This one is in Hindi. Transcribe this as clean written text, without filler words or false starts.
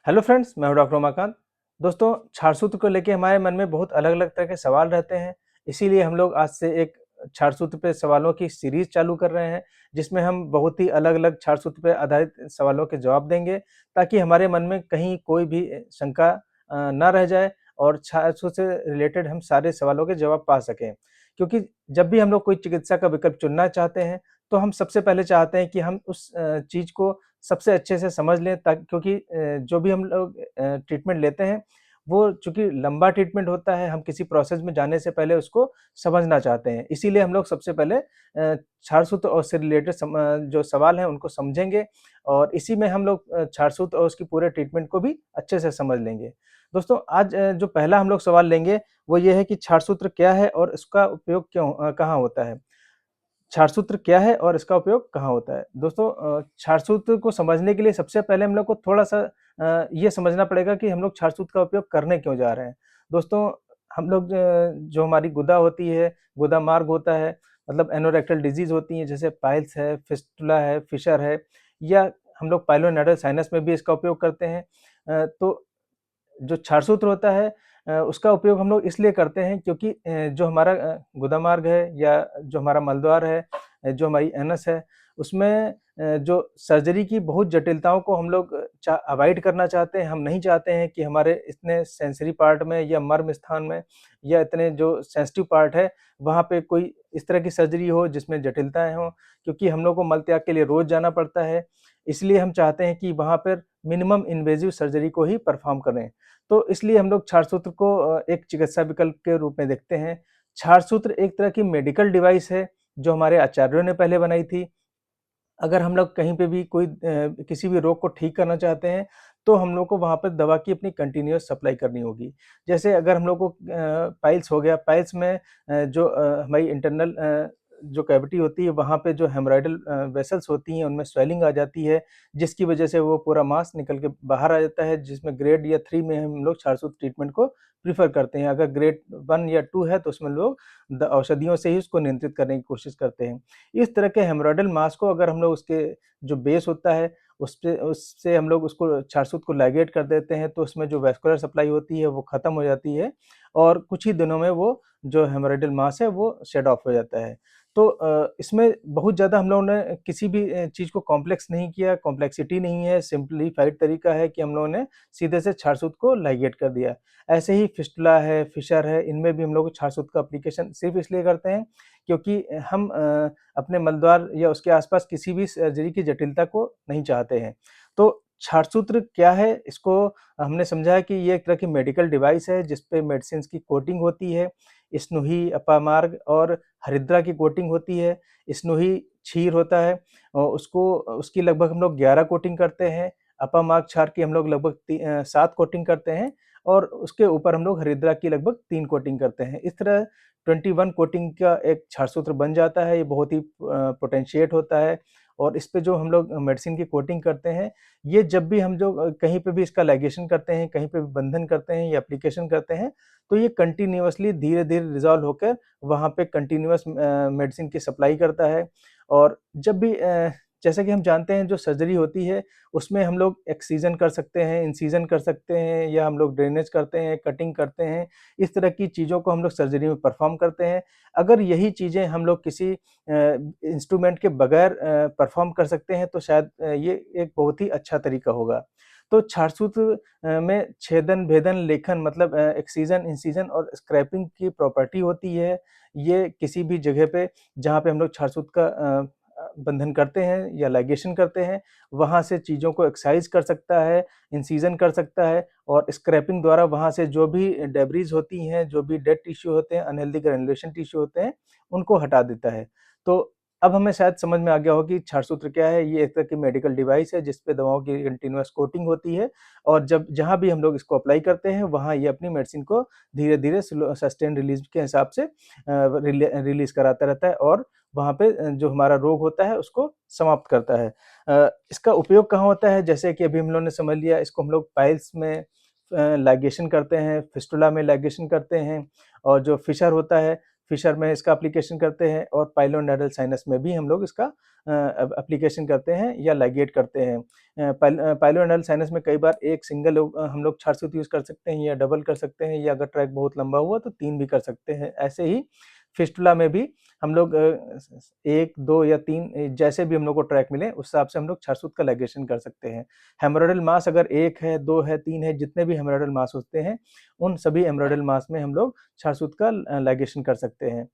हेलो फ्रेंड्स, मैं हूं डॉक्टर उमाकांत। दोस्तों, क्षार सूत्र को लेके हमारे मन में बहुत अलग-अलग तरह के सवाल रहते हैं। इसीलिए हम लोग आज से एक क्षार सूत्र पे सवालों की सीरीज़ चालू कर रहे हैं, जिसमें हम बहुत ही अलग-अलग क्षार सूत्र पे आधारित सवालों के जवाब देंगे, ताकि हमारे मन में कहीं कोई भी शंका ना रह जाए और क्षार सूत्र से रिलेटेड हम सारे सवालों के जवाब पा सकें। क्योंकि जब भी हम लोग कोई चिकित्सा का विकल्प चुनना चाहते हैं, तो हम सबसे पहले चाहते हैं कि हम उस चीज़ को सबसे अच्छे से समझ लें, ताकि क्योंकि जो भी हम लोग ट्रीटमेंट लेते हैं, वो चूँकि लंबा ट्रीटमेंट होता है, हम किसी प्रोसेस में जाने से पहले उसको समझना चाहते हैं। इसीलिए हम लोग सबसे पहले क्षार सूत्र और उससे रिलेटेड जो सवाल हैं उनको समझेंगे और इसी में हम लोग क्षार सूत्र और उसकी पूरे ट्रीटमेंट को भी अच्छे से समझ लेंगे। दोस्तों, आज जो पहला हम लोग सवाल लेंगे, वो ये है कि क्षार सूत्र क्या है और इसका उपयोग कहाँ होता है? क्षार सूत्र क्या है और इसका उपयोग कहाँ होता है? दोस्तों, क्षार सूत्र को समझने के लिए सबसे पहले हम लोग को थोड़ा-सा ये समझना पड़ेगा कि हम लोग क्षार सूत्र का उपयोग करने क्यों जा रहे हैं? दोस्तों, हम लोग जो हमारी गुदा होती है, गुदा मार्ग होता है, मतलब एनोरेक्टल डिज़ीज़ होती हैं, जैसे पाइल्स है, फिस्टुला है, फिशर है, या हम लोग पाइलोनेडल साइनस में भी इसका उपयोग करते हैं। तो जो क्षार सूत्र होता है, उसका उपयोग हम लोग इसलिए करते हैं क्योंकि जो हमारा गुदा मार्ग है या जो हमारा मलद्वार है, जो हमारी एनस है, उसमें जो सर्जरी की बहुत जटिलताओं को हम लोग अवॉइड करना चाहते हैं। हम नहीं चाहते हैं कि हमारे इतने सेंसरी पार्ट में या मर्म स्थान में या इतने जो सेंसिटिव पार्ट है, वहाँ पे कोई इस तरह की सर्जरी हो जिसमें जटिलताएँ हों, क्योंकि हम लोग को मल त्याग के लिए रोज़ जाना पड़ता है। इसलिए हम चाहते हैं कि वहाँ पर मिनिमम इन्वेसिव सर्जरी को ही परफ़ॉर्म करें। तो इसलिए हम लोग क्षार सूत्र को एक चिकित्सा विकल्प के रूप में देखते हैं। क्षार सूत्र एक तरह की मेडिकल डिवाइस है, जो हमारे आचार्यों ने पहले बनाई थी। अगर हम लोग कहीं पे भी कोई किसी भी रोग को ठीक करना चाहते हैं, तो हम लोग को वहाँ पर दवा की अपनी कंटीन्यूअस सप्लाई करनी होगी। जैसे अगर हम लोग को पाइल्स हो गया, पाइल्स में जो हमारी इंटरनल जो कैविटी होती है, वहाँ पे जो हेमोरॉइडल वेसल्स होती हैं, उनमें स्वेलिंग आ जाती है, जिसकी वजह से वो पूरा मांस निकल के बाहर आ जाता है, जिसमें ग्रेड या 3 में हम लोग क्षार सूत्र ट्रीटमेंट को प्रेफ़र करते हैं। अगर ग्रेड 1 या 2 है, तो उसमें लोग औषधियों से ही उसको नियंत्रित करने की कोशिश करते हैं। इस तरह के हेमोरॉइडल मास को अगर हम लोग उसके जो बेस होता है, उससे हम लोग उसको क्षार सूत्र को लाइगेट कर देते हैं, तो उसमें जो वैस्कुलर सप्लाई होती है, वो खत्म हो जाती है और कुछ ही दिनों में वो जो हेमोरॉइडल मास है, वो शेड ऑफ हो जाता है। तो इसमें बहुत ज़्यादा हम लोगों ने किसी भी चीज़ को कॉम्प्लेक्स नहीं किया, कॉम्प्लेक्सिटी नहीं है, सिम्प्लीफाइड तरीका है कि हम लोगों ने सीधे से क्षार सूत्र को लाइगेट कर दिया। ऐसे ही फिस्टुला है, फिशर है, इनमें भी हम लोग क्षार सूत्र का एप्लीकेशन सिर्फ़ इसलिए करते हैं क्योंकि हम अपने मलद्वार या उसके आसपास किसी भी सर्जरी की जटिलता को नहीं चाहते हैं। तो क्षार सूत्र क्या है? इसको हमने समझा है कि ये एक तरह की मेडिकल डिवाइस है, जिस पे मेडिसिन्स की कोटिंग होती है। स्नूही, अपामार्ग और हरिद्रा की कोटिंग होती है। स्नूही क्षीर होता है और उसकी लगभग हम लोग 11 कोटिंग करते हैं। अपामार्ग क्षार की हम लोग लगभग 7 कोटिंग करते हैं और उसके ऊपर हम लोग हरिद्रा की लगभग 3 कोटिंग करते हैं। इस तरह 21 कोटिंग का एक क्षार सूत्र बन जाता है। ये बहुत ही पोटेंशिएट होता है और इस पे जो हम लोग मेडिसिन की कोटिंग करते हैं, ये जब भी हम जो कहीं पे भी इसका लाइगेशन करते हैं, कहीं पे भी बंधन करते हैं या एप्लीकेशन करते हैं, तो ये कंटीन्यूअसली धीरे-धीरे रिज़ॉल्व होकर वहाँ पे कंटीन्यूअस मेडिसिन की सप्लाई करता है। और जब भी जैसा कि हम जानते हैं, जो सर्जरी होती है, उसमें हम लोग एक्सीजन कर सकते हैं, इंसिजन कर सकते हैं या हम लोग ड्रेनेज करते हैं, कटिंग करते हैं। इस तरह की चीज़ों को हम लोग सर्जरी में परफ़ॉर्म करते हैं। अगर यही चीज़ें हम लोग किसी इंस्ट्रूमेंट के बगैर परफ़ॉर्म कर सकते हैं, तो शायद ये एक बहुत ही अच्छा तरीका होगा। तो क्षार सूत्र में छेदन, भेदन, लेखन मतलब एक्सीजन, इंसिजन और स्क्रैपिंग की प्रॉपर्टी होती है। ये किसी भी जगह पे जहाँ पे हम लोग क्षार सूत्र का बंधन करते हैं या लाइगेशन करते हैं, वहाँ से चीज़ों को एक्साइज़ कर सकता है, इंसिजन कर सकता है और स्क्रैपिंग द्वारा वहाँ से जो भी डेब्रिस होती हैं, जो भी डेड टिश्यू होते हैं, अनहेल्दी ग्रैन्युलेशन टिश्यू होते हैं, उनको हटा देता है। तो अब हमें शायद समझ में आ गया हो कि क्षार सूत्र क्या है। ये एक तरह की मेडिकल डिवाइस है, जिस पे दवाओं की कंटीन्यूअस कोटिंग होती है और जब जहाँ भी हम लोग इसको अप्लाई करते हैं, वहाँ ये अपनी मेडिसिन को धीरे-धीरे सस्टेन्ड रिलीज़ के हिसाब से रिलीज़ कराता रहता है और वहाँ पे जो हमारा रोग होता है, उसको समाप्त करता है। इसका उपयोग कहाँ होता है? जैसे कि अभी हम लोगों ने समझ लिया, इसको हम लोग पाइल्स में लाइगेशन करते हैं, फिस्टुला में लाइगेशन करते हैं और जो फिशर होता है, फिशर में इसका एप्लीकेशन करते हैं और पाइलोनेडल साइनस में भी हम लोग इसका एप्लीकेशन करते हैं या लाइगेट करते हैं। पाइलोनेडल साइनस में कई बार एक सिंगल हम लोग छारसूत यूज़ कर सकते हैं या डबल कर सकते हैं, या अगर ट्रैक बहुत लंबा हुआ तो 3 भी कर सकते हैं। ऐसे ही फिस्टुला में भी हम लोग 1, 2 या 3 जैसे भी हम लोग को ट्रैक मिले उस हिसाब से हम लोग छारसूत का लाइगेशन कर सकते हैं। हेमोरॉयडल मास अगर 1 है, 2 है, 3 है, जितने भी हेमोरॉयडल मास होते हैं, उन सभी हेमोरॉयडल मास में हम लोग छारसूत का लाइगेशन कर सकते हैं।